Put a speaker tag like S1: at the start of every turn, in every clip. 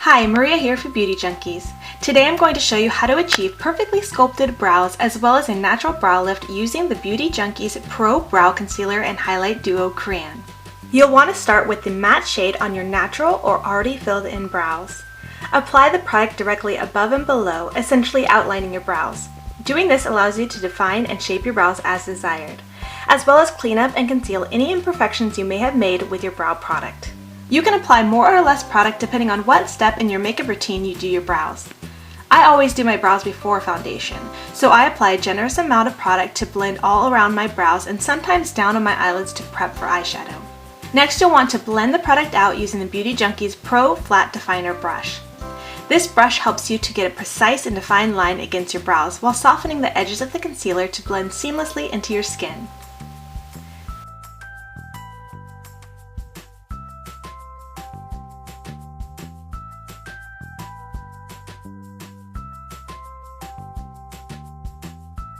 S1: Hi, Maria here for Beauty Junkies. Today I'm going to show you how to achieve perfectly sculpted brows as well as a natural brow lift using the Beauty Junkies Pro Brow Concealer and Highlight Duo Crayon. You'll want to start with the matte shade on your natural or already filled in brows. Apply the product directly above and below, essentially outlining your brows. Doing this allows you to define and shape your brows as desired, as well as clean up and conceal any imperfections you may have made with your brow product. You can apply more or less product depending on what step in your makeup routine you do your brows. I always do my brows before foundation, so I apply a generous amount of product to blend all around my brows and sometimes down on my eyelids to prep for eyeshadow. Next, you'll want to blend the product out using the Beauty Junkies Pro Flat Definer brush. This brush helps you to get a precise and defined line against your brows while softening the edges of the concealer to blend seamlessly into your skin.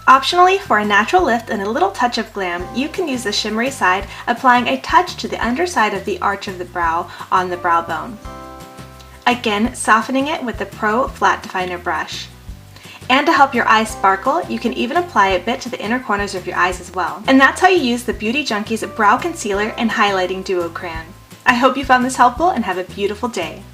S1: Optionally, for a natural lift and a little touch of glam, you can use the shimmery side, applying a touch to the underside of the arch of the brow on the brow bone. Again, softening it with the Pro Flat Definer brush. And to help your eyes sparkle, you can even apply a bit to the inner corners of your eyes as well. And that's how you use the Beauty Junkies Brow Concealer and Highlighting Duo Crayon. I hope you found this helpful and have a beautiful day.